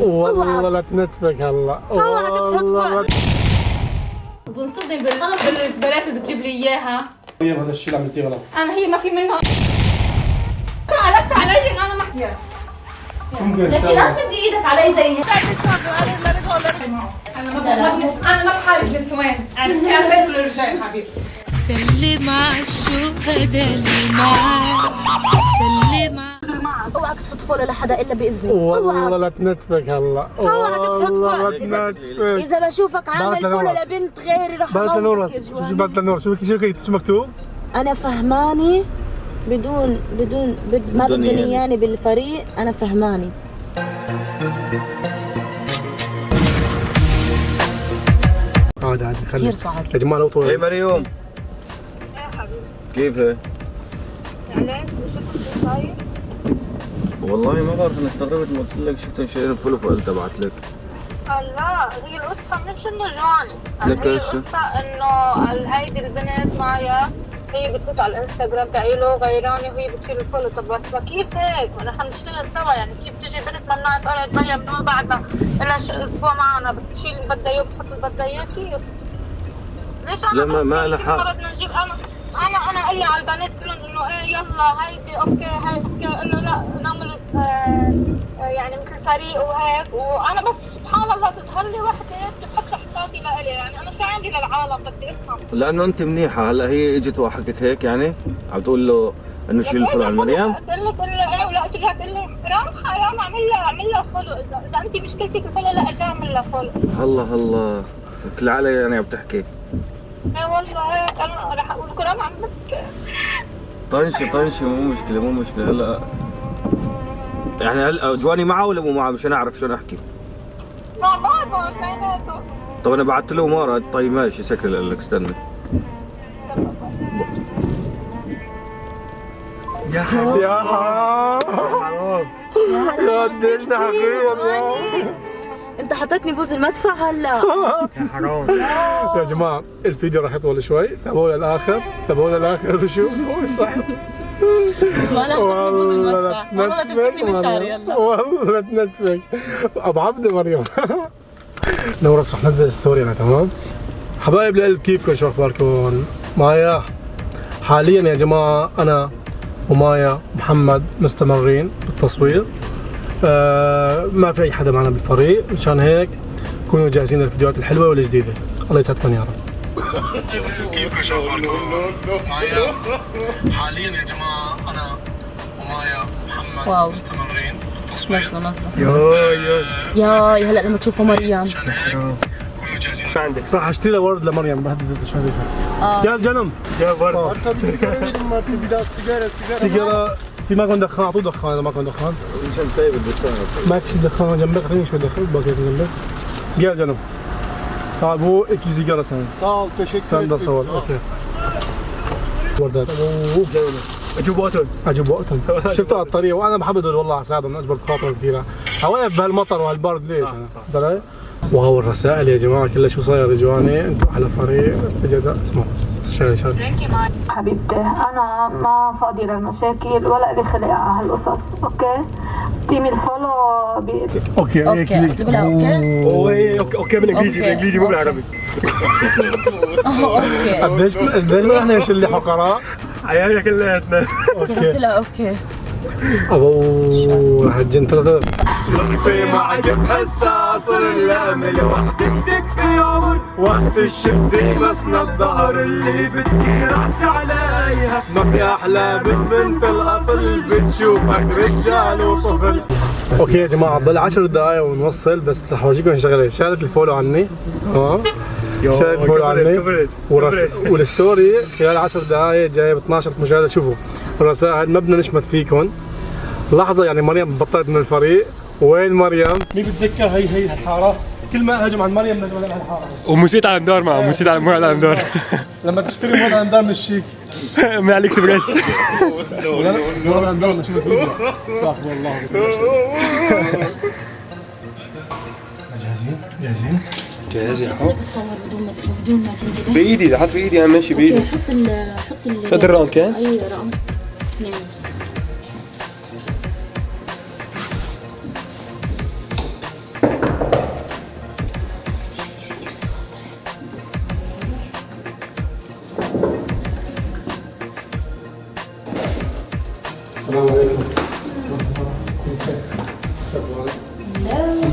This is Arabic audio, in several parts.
والله لا تنتفك هلا والله بنصدم بالغلط بالزبالات اللي بتجيب لي اياها. طيب هذا الشيء اللي عملتيه غلط. انا هي ما في منها. تعالت علي انا ما احكيها. لكن لا تمد ايدك علي زي هيك. انا ما بحارب نسوان، عرفتي انا بيت الرجال حبيبي. سلم على الشهداء اللي معاك، سلم اوعك تحط فولو لحدا الا باذني. والله لا تنتفك هلا والله لا تنتفك. اذا بشوفك عامل فولو لبنت غيري رح بنت لنور شو بنت لنور شو مكتوب؟ انا فهماني بدون ما بدهم اياني بالفريق. انا فهماني. عادي كثير صعب يا جماعه لو طول. اي مريوم كيفك؟ عليك وشفتك صاير؟ والله ما بعرف، انا استغربت ما قلت لك شفت شيء الفلو فقلت ابعث لك. لا هي القصة مش انه جواني، لك هي ايش؟ القصة انه هيدي البنت معايا هي بتفوت على الانستغرام تاعيله غيراني وهي بتشيل الفولو. طب بس كيف هيك؟ ما نحن نشتغل سوا، يعني كيف تجي بنت ممنوعة تقعد تبين من بعد ما لها اسبوع معنا بتشيل اللي بدها اياه وبتحط اللي بدها اياه؟ كيف؟ ليش انا لا ما لها حق. بدنا نجيب انا قال لي على البنات كلهم انه ايه يلا هيدي اوكي هاي اوكي، قال له لا نعمل يعني مثل فريق وهيك. وانا بس سبحان الله تظهر لي وحده بتحط حسابي لإلي، يعني انا شو عندي للعالم بدي افهم. لانه انت منيحه. هلا هي اجت وحكت هيك يعني عم تقول له انه شيل الفلو على مريم. قلت لها ايه ولا ترجع تقول لي حرام اعمل لها فولو. اذا انت مشكلتك الفولو لا ارجع اعمل لها فولو. الله كل علي يعني عم تحكي. ايه والله هيك انا رح اقول كلام عم بك. طنشي مو مشكله هلا. يعني هلا جواني معه ولا مو معه مشان اعرف شلون احكي. مع بعض اثنيناتهم. طب انا بعثت له مره. طيب ماشي سكر لك استنى. يا حرام يا قديش ده حقيقي. انت حطيتني بوز المدفع هلا. يا حرام يا جماعه الفيديو راح يطول شوي. تابعوه للاخر وشوفوا ايش راح والله لا تمسكني من شعري يلا. والله لا تنتفك ابو عبد مريم. نورة رح ننزل ستوري انا تمام. حبايب القلب كيفكم شو اخباركم؟ مايا حاليا يا جماعه انا ومايا محمد مستمرين بالتصوير. ما في اي حدا معنا بالفريق، مشان هيك كونوا جاهزين للفيديوهات الحلوه والجديده. الله يسعدكم يا رب. كيفكم شو اخباركم؟ مايا حاليا يا جماعه انا ومايا محمد مستمرين بالتصوير. يا هلا لما تشوفوا مريم كونوا جاهزين. شو عندك؟ راح اشتري لها ورد لمريم بهدد شو يا جنم يا ورد. سيجاره في ماكو دخان. اعطوه دخان اذا ماكو دخان. مشان طيب الدخان. ماكش دخان جنبك. خليني شوي دخان باكيت جنبك. قال جنب. طيب هو اكي سيجاره ثانيه. صار تشكر. سنده صور اوكي. وردات. اجيب وقتهم. شفتها على الطريق وانا بحب هدول والله اساعدهم اجبر بخاطر كثيره. واقف بهالمطر وهالبرد ليش انا؟ وهو الرسائل يا جماعه كلها شو صاير جواني. انتم احلى فريق تجد اسمعوا شاري حبيبتي انا ما فاضي للمشاكل ولا لي خلق على هالقصص. اوكي اعطيني الفولو اوكي اكتب لها اوكي بالانجليزي مو بالعربي. اوكي قديش احنا نشلي حقراء عيالنا كلياتنا. كتبت لها اوكي. ابو حجنت في معك بهسا صر اللامل وحدك تكفي عمر وقت الشدة مسنا الظهر اللي بتكي رأس عليها. ما في أحلى من بنت الأصل بتشوفك رجال وطفل. اوكي يا جماعه ضل 10 دقايق ونوصل بس رح اورجيكم شغله. شالت الفولو عني شالت الفولو عني والستوري خلال 10 دقايق جايب 12 مشاهده. شوفوا الرسائل ما بدنا نشمت فيكم لحظه. يعني مريم بطلت من الفريق. وين مريم؟ مين بتذكر هي الحاره؟ كل ما هاجم عن مريم نجم على الحاره. وموسيقى على الدار معه موسيقى على موعد على الدار. لما تشتري موعد على الدار من الشيك من على الاكسبريس. موعد على الدار نشوف الفيديو. صح والله. جاهز يا بدك تصور بدون ما تنتبه. بايدي حط بايدي عم ماشي بايدي. حط الرقم كان؟ اي رقم 2.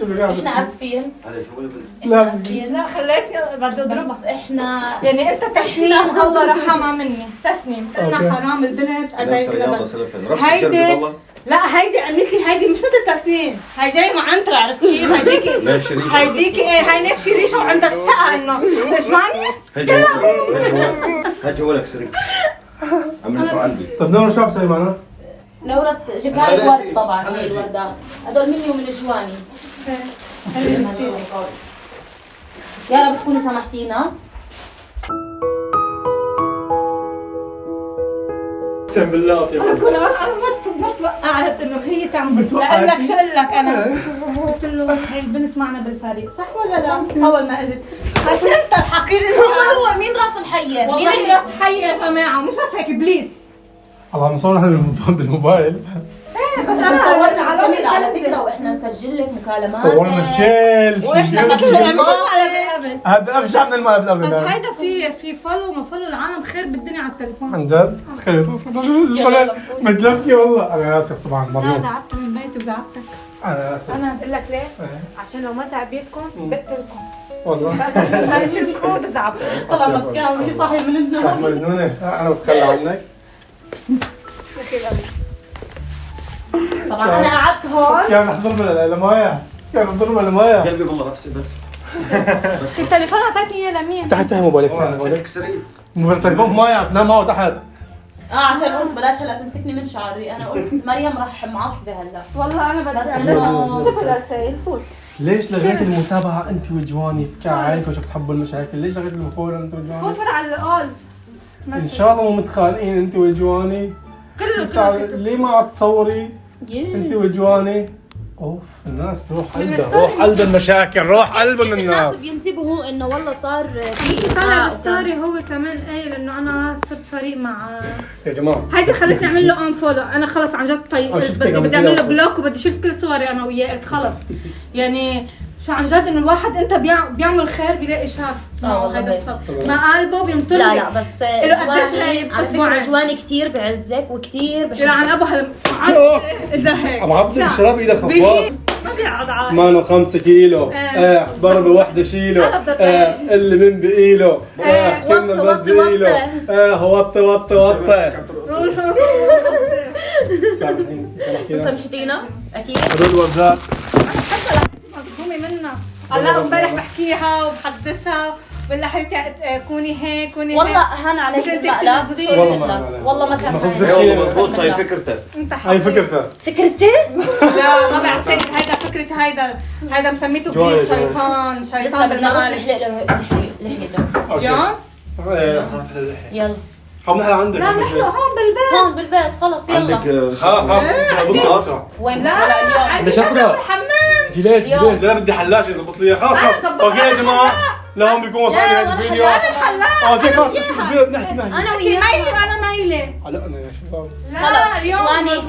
شو بقى؟ احنا اسفين. لا اسفين. لا خليتني بدي اضربها. بس احنا يعني انت تسنيم الله رحمها مني، تسنيم قلنا حرام البنت زي كذا. هيدي لا هيدي عملت لي هيدي مش مثل تسنيم، هي جاي معنترة عرفت كيف؟ هيديكي ايه هي نفسي ريشه وعندها الثقة انه اسمعني؟ هات جوالك سري عملته عندي. طب نورة شو عم تسوي معنا؟ نورس جبنا لك ورد طبعا هي الوردات، هدول مني ومن جواني. يا رب تكوني سامحتينا. اقسم بالله طيب. انا ما توقعت انه هي تعمل بقول لك شو قال لك انا قلت له هي البنت معنا بالفريق صح ولا لا؟ اول ما اجت بس انت الحقير هو مين راس الحية؟ مين راس حي يا جماعه مش بس هيك ابليس. الله مصور احنا بالموبايل. ايه بس انا صورنا على الكاميرا على فكرة واحنا نسجل لك مكالمات. صورنا كل شيء. واحنا بس قبل هذا مش عم نلمع قبل بس هيدا في فولو ما فولو العالم خير بالدنيا على التليفون. عن جد؟ خير متلبكي والله. انا اسف طبعا لا مريم. زعبت من بيتي وزعبتك. انا اسف. انا بقول لك ليه؟ عشان لو ما زعبيتكم بقتلكم. والله بقتلكم بزعبكم. طلع مسكين وهي صاحي من النوم. مجنونة. انا بتخلى عنك. طبعا انا قعدت هون. كان احضرنا لمايا. كان احضرنا لمايا. قلبي والله بس التليفون اعطيتني اياه لمين؟ تحت موبايلك ثاني موبايلك. موبايل تليفون مايا بتنام معه تحت. عشان قلت بلاش هلا تمسكني من شعري، انا قلت مريم راح معصبه هلا. والله انا بدي بس شوف الرسائل فوت. ليش لغيت المتابعة انت وجواني في عائلتك وشو بتحبوا المشاكل؟ ليش لغيت المفولة انت وجواني؟ فوت على الاول. ان شاء الله مو متخانقين انت وجواني. كله ليه ما عم تصوري؟ انت وجواني. اوف الناس بروح قلبها، روح قلب المشاكل، روح قلب الناس. الناس بينتبهوا انه والله صار في طلع بالستوري هو كمان قايل انه انا صرت فريق مع يا جماعه هيدي خلتني اعمل له ان فولو. انا خلص عن جد طيب شفتك بدي اعمل له بلوك وبدي شلت كل صوري انا وياه. قلت خلص يعني شو عن جد انه الواحد انت بيعمل خير بيلاقي شر معه هذا الصوت ما قلبه بينطر. لا بس جواني على فكره جواني كتير بعزك وكتير بحبك. يلعن ابو اذا هيك ابو عبد الشراب ايدك خفاف ما بيقعد عادي. مانو 5 كيلو. ضربه واحده شيله. اللي من بقيله. كنا بس بقيله. وطي وطي وطي. سامحتينا اكيد. هدول وردات مصدومه منها. هلا امبارح بحكيها وبحدثها بقول لها حبيبتي كوني هيك كوني والله هيك. هان عليك لا والله ما كان مضبوط. هاي فكرتك. هاي فكرتك. فكرتي؟ لا ما بعترف. هيدا فكرة هيدا مسميته ابليس شيطان لسه بدنا نحلق له لحيته. يوم يلا حب نحن عندك. لا نحن هون بالبيت. هون بالبيت خلص يلا. عندك خلاص وين لا اليوم؟ عندي شفرة. شفرة بالحمام. جيلات لا بدي حلاش يظبط لي خلاص اوكي يا جماعه لهم بيكون وصلنا هذا الفيديو. اوكي خلاص نحكي انا انت وياك مايلة وانا مايلة. علقنا يا شباب. لا اليوم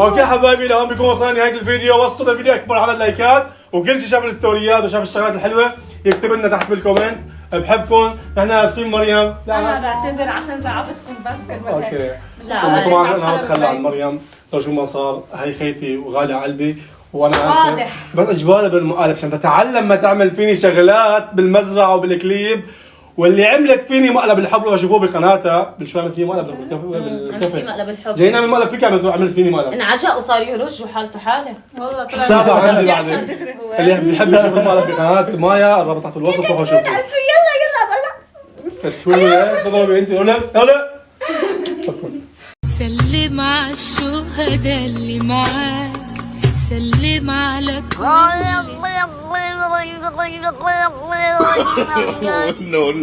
اوكي حبايبي لهم بيكون وصلنا نهايه الفيديو. وصلوا للفيديو اكبر عدد لايكات وكل شيء شاف الستوريات وشاف الشغلات الحلوه يكتب لنا تحت بالكومنت. بحبكم. نحن اسفين مريم. انا بعتذر عشان زعبتكم بس كلمة اوكي. لا طبعا انا بتخلى عن مريم لو شو ما صار. هي خيتي وغالي على قلبي وانا اسف واضح. بس اجباري بالمقالب عشان تتعلم ما تعمل فيني شغلات بالمزرعه وبالكليب. واللي عملت فيني مقلب الحب لو اشوفوه بقناتها شو عملت فيني مقلب بالكفر. مقلب الحب. جايين نعمل مقلب فيك عملت فيني مقلب. انعجق وصار يرج وحالته حاله. والله طلع حسابها عندي بعدين. اللي بيحب يشوف المقلب بقناه مايا الرابط تحت بالوصف روحوا شوفوا. يلا بلا تقولي تضربي انت يلا سلم على الشهداء اللي معاك سلم على كل no.